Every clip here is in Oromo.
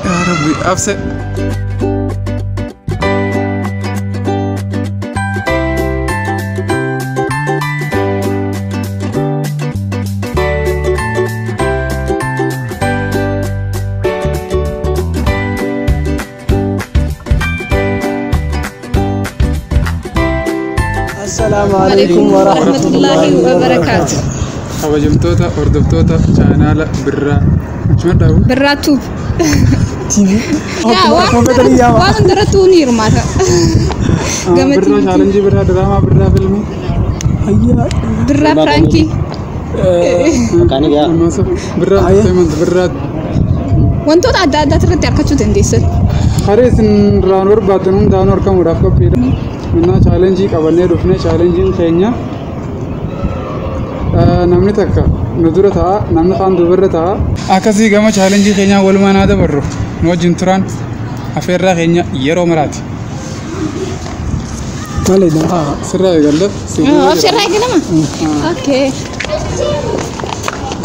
يا ربي أفسد. السلام عليكم ورحمة الله وبركاته. kabajamtoota hordoftoota chaanaala birraa birraatu waan hundarrattuu ni hirmaata birraa chaalenjii birraa diraamaa birraa filmii birraa firaankii birraa seemanta birraa wantoota adda addaa irratti harkachuu dandeessan haree isin irraan barbaaddan hundaan harkamuudhaaf qophiidha minaa chaalenjii qabannee dhufnee chaalenjiin keenya namni takka nu dura ta'a namni kaan dubarra ta'a akkasii gama chaalenjii keenyaa walumaan haa dabarru nu wajjin turaan afeerraa keenya yeroo maraati. Sirraa eegalla. Sirraa eegalama. Okay.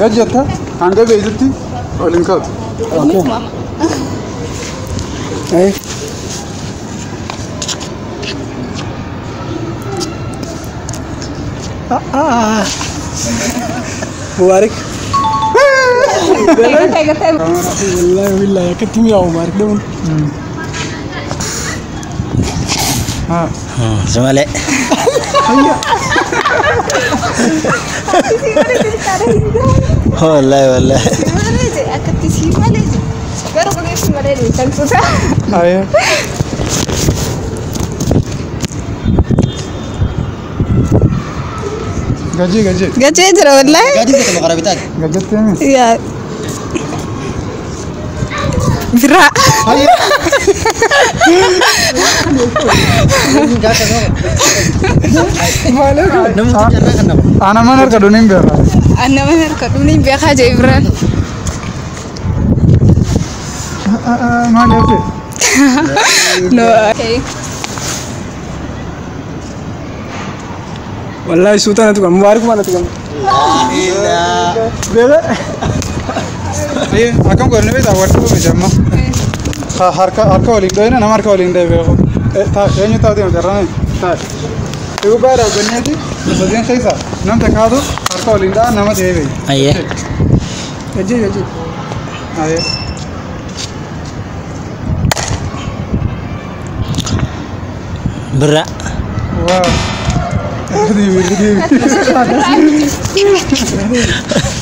Gajjata hanga beeytutti waliin kaatu. Okay. مبارك والله بالله يا كتمي يا مبارك دون زملاء والله والله gaji jira wallahi gaji betul maqarabitan gajjattee ya birraa ana mana harka dunin beekaa jee birraan maal yaate no okay والله سلطان تقول مبارك ما تقول بيلا ايه اكم करने में दावत को जम्मा हरका वाली दे ना हमार का वाली दे बेगो था ये तो दे जरा नहीं था एक बार बन्ने थी सजन सही सा नाम तक आ दो हरका वाली दा नाम दे भाई आइए जी आइए برا वाह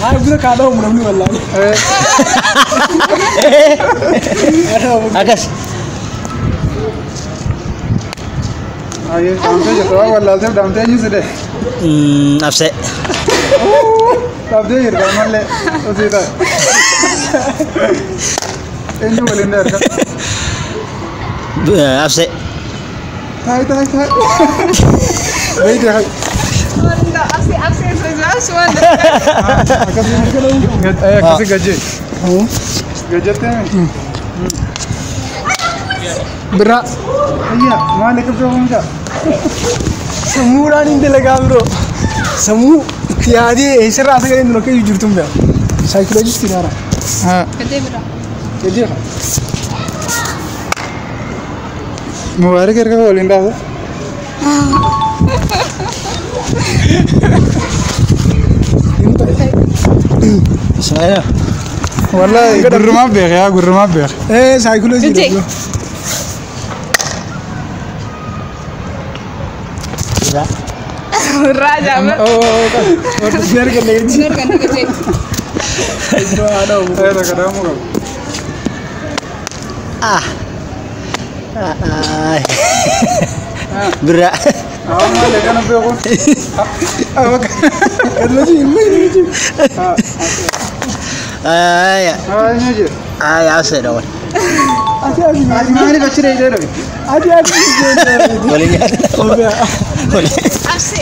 هاي بده كادو منو والله اكس आइए डांटे जतो वाला से डांटे जी से نفسه तब दे इरगा मल्ले उसी ता इंजो वलिंदर का نفسه هاي ويدي هاي أفسي سؤال كذي गजे गजते हैं برا भैया मालिक तो होगा समूरा निंदे लगा ब्रो समू त्यादी ऐसे रात के दिन लोग के जुड़तुम बे साइकोलॉजिस्ट किनारा हां कदे birraa كذي मुबारक करके बोलिंदा हो اسمعنا والله गुर्रमा बेख या गुर्रमा बेख ए साइकोलॉजी राजा और शेयर कर ले जी करने के लिए इधर आना हो ऐसा करा मुगा برا हां मैं लेकर ना बेखो कर लो जी मैं नहीं जी हां اي हां ये जी اي عسل اول अच्छा आज माने बच्चे रह जाए आज ولي أفسي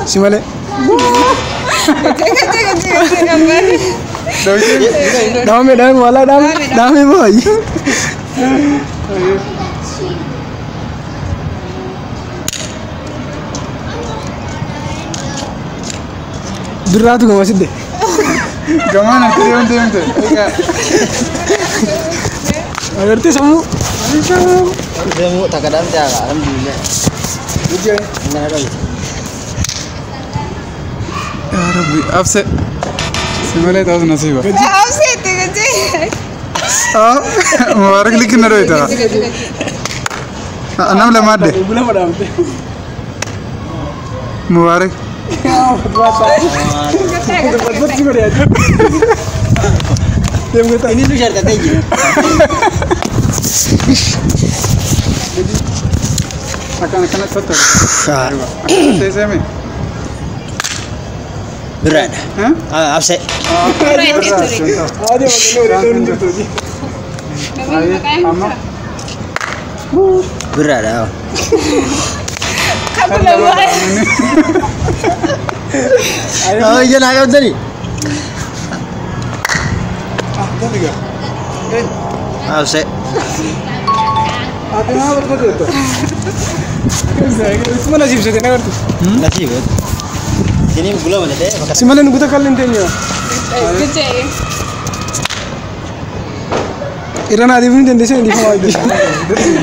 سمالة Dame wala dame boy. Durratu gama sidde. Gamana kiri Agartee sammuu. Semu tak kadang jaga alhamdulillah. Ujjay. Mana ada? يا ربي أفسد سمعت هذا نصيبه مبارك لك النروي ترى أنا ولا مادة Bulan madam. مبارك Buat juga dia. Dia mengata Ini tu syarat aja. أكان فترة تسمع Berat. ها Absen. ada orang tu. أما Berat dah. Oh, iya nak kau tadi. Absen. أنا ما بتقدر Semua nasib saja nak tu. Nasib. Jadi gula mana deh? Makan. Semalam nunggu tak kalian tanya. Iran ada pun tenda saya di bawah itu.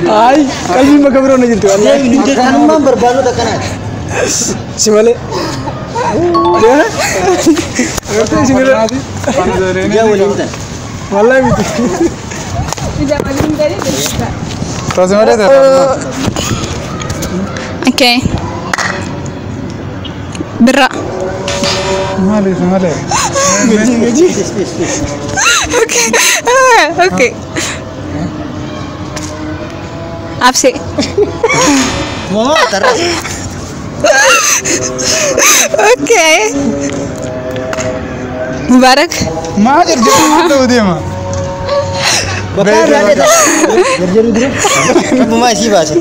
Ay, kali ini makam orang itu. Dia ini kan mah berbalu tak kan? Semalam. Ya. Ngerti sini lah. Dia boleh minta. Malah itu. تسمع ده اوكي برا مالي مالي اوكي اوكي आपसे Mau terus. اوكي मुबारक ما أرجع ما ودي ما Bakar ada. Berjeru dulu. Kamu masih bahasa.